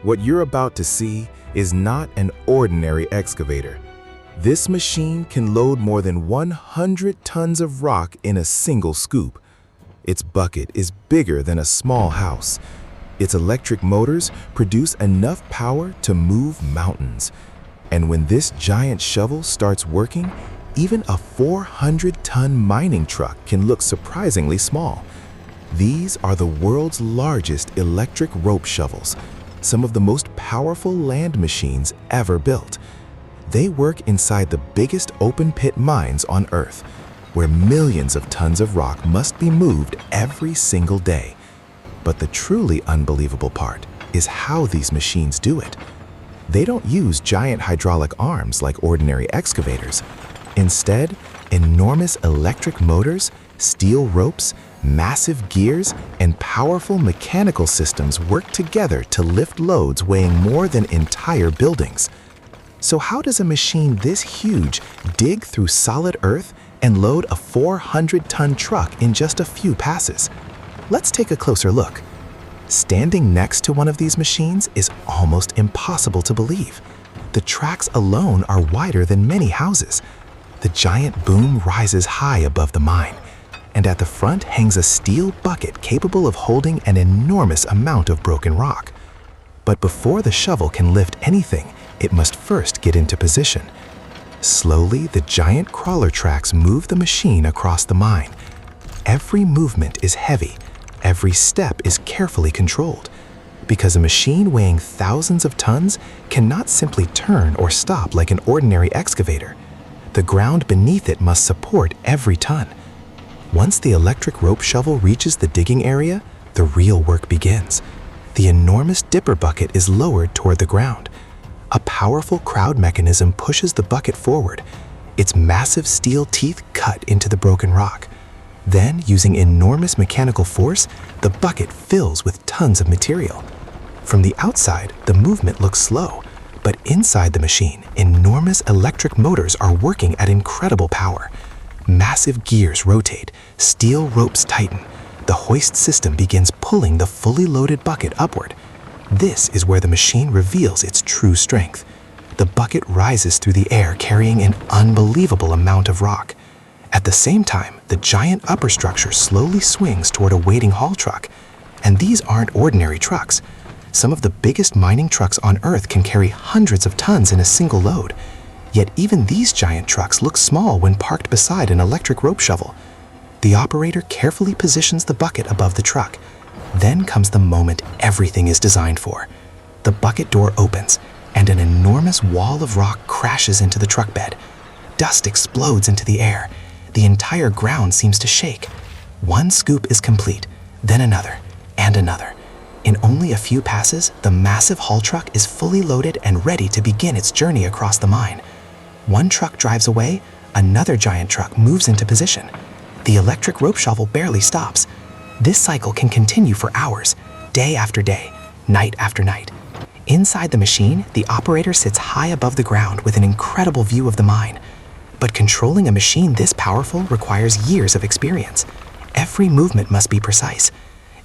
What you're about to see is not an ordinary excavator. This machine can load more than 100 tons of rock in a single scoop. Its bucket is bigger than a small house. Its electric motors produce enough power to move mountains. And when this giant shovel starts working, even a 400-ton mining truck can look surprisingly small. These are the world's largest electric rope shovels, some of the most powerful land machines ever built. They work inside the biggest open-pit mines on Earth, where millions of tons of rock must be moved every single day. But the truly unbelievable part is how these machines do it. They don't use giant hydraulic arms like ordinary excavators. Instead, enormous electric motors, steel ropes, massive gears, and powerful mechanical systems work together to lift loads weighing more than entire buildings. So how does a machine this huge dig through solid earth and load a 400-ton truck in just a few passes? Let's take a closer look. Standing next to one of these machines is almost impossible to believe. The tracks alone are wider than many houses. The giant boom rises high above the mine, and at the front hangs a steel bucket capable of holding an enormous amount of broken rock. But before the shovel can lift anything, it must first get into position. Slowly, the giant crawler tracks move the machine across the mine. Every movement is heavy. Every step is carefully controlled, because a machine weighing thousands of tons cannot simply turn or stop like an ordinary excavator. The ground beneath it must support every ton. Once the electric rope shovel reaches the digging area, the real work begins. The enormous dipper bucket is lowered toward the ground. A powerful crowd mechanism pushes the bucket forward. Its massive steel teeth cut into the broken rock. Then, using enormous mechanical force, the bucket fills with tons of material. From the outside, the movement looks slow, but inside the machine, enormous electric motors are working at incredible power. Massive gears rotate, steel ropes tighten. The hoist system begins pulling the fully loaded bucket upward. This is where the machine reveals its true strength. The bucket rises through the air carrying an unbelievable amount of rock. At the same time, the giant upper structure slowly swings toward a waiting haul truck. And these aren't ordinary trucks. Some of the biggest mining trucks on Earth can carry hundreds of tons in a single load. Yet even these giant trucks look small when parked beside an electric rope shovel. The operator carefully positions the bucket above the truck. Then comes the moment everything is designed for. The bucket door opens, and an enormous wall of rock crashes into the truck bed. Dust explodes into the air. The entire ground seems to shake. One scoop is complete, then another, and another. In only a few passes, the massive haul truck is fully loaded and ready to begin its journey across the mine. One truck drives away, another giant truck moves into position. The electric rope shovel barely stops. This cycle can continue for hours, day after day, night after night. Inside the machine, the operator sits high above the ground with an incredible view of the mine. But controlling a machine this powerful requires years of experience. Every movement must be precise.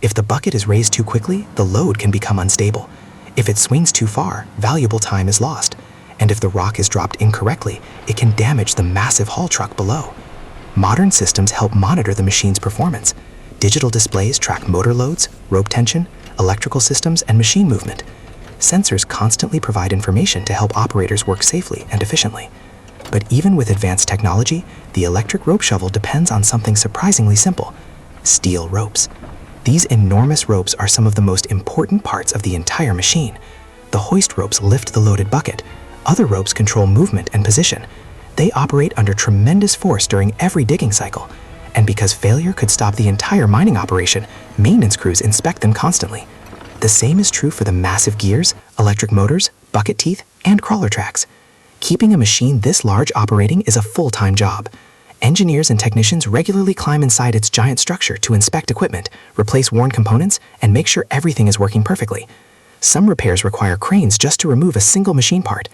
If the bucket is raised too quickly, the load can become unstable. If it swings too far, valuable time is lost. And if the rock is dropped incorrectly, it can damage the massive haul truck below. Modern systems help monitor the machine's performance. Digital displays track motor loads, rope tension, electrical systems, and machine movement. Sensors constantly provide information to help operators work safely and efficiently. But even with advanced technology, the electric rope shovel depends on something surprisingly simple: steel ropes. These enormous ropes are some of the most important parts of the entire machine. The hoist ropes lift the loaded bucket. Other ropes control movement and position. They operate under tremendous force during every digging cycle. And because failure could stop the entire mining operation, maintenance crews inspect them constantly. The same is true for the massive gears, electric motors, bucket teeth, and crawler tracks. Keeping a machine this large operating is a full-time job. Engineers and technicians regularly climb inside its giant structure to inspect equipment, replace worn components, and make sure everything is working perfectly. Some repairs require cranes just to remove a single machine part.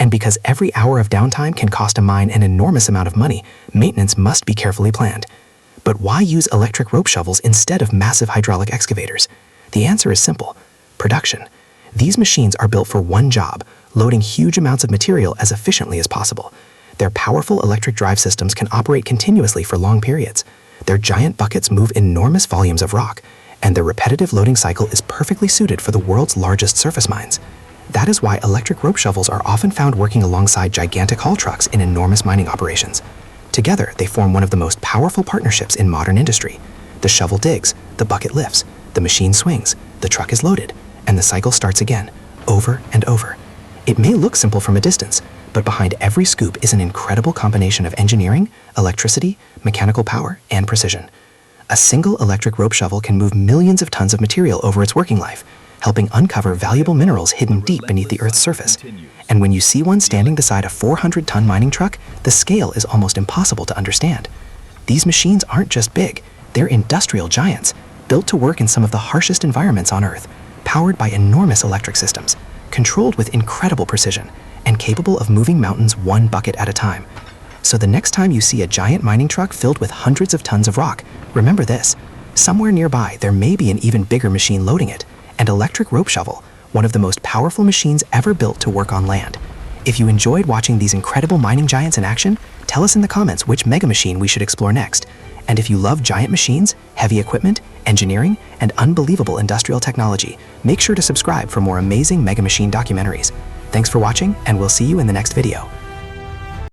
And because every hour of downtime can cost a mine an enormous amount of money, maintenance must be carefully planned. But why use electric rope shovels instead of massive hydraulic excavators? The answer is simple: production. These machines are built for one job, loading huge amounts of material as efficiently as possible. Their powerful electric drive systems can operate continuously for long periods. Their giant buckets move enormous volumes of rock, and their repetitive loading cycle is perfectly suited for the world's largest surface mines. That is why electric rope shovels are often found working alongside gigantic haul trucks in enormous mining operations. Together, they form one of the most powerful partnerships in modern industry. The shovel digs, the bucket lifts, the machine swings, the truck is loaded, and the cycle starts again, over and over. It may look simple from a distance, but behind every scoop is an incredible combination of engineering, electricity, mechanical power, and precision. A single electric rope shovel can move millions of tons of material over its working life, helping uncover valuable minerals hidden deep beneath the Earth's surface. And when you see one standing beside a 400-ton mining truck, the scale is almost impossible to understand. These machines aren't just big, they're industrial giants, built to work in some of the harshest environments on Earth, powered by enormous electric systems, controlled with incredible precision, and capable of moving mountains one bucket at a time. So the next time you see a giant mining truck filled with hundreds of tons of rock, remember this: somewhere nearby there may be an even bigger machine loading it, an electric rope shovel, one of the most powerful machines ever built to work on land. If you enjoyed watching these incredible mining giants in action, tell us in the comments which mega machine we should explore next. And if you love giant machines, heavy equipment, engineering, and unbelievable industrial technology, make sure to subscribe for more amazing mega machine documentaries. Thanks for watching, and we'll see you in the next video.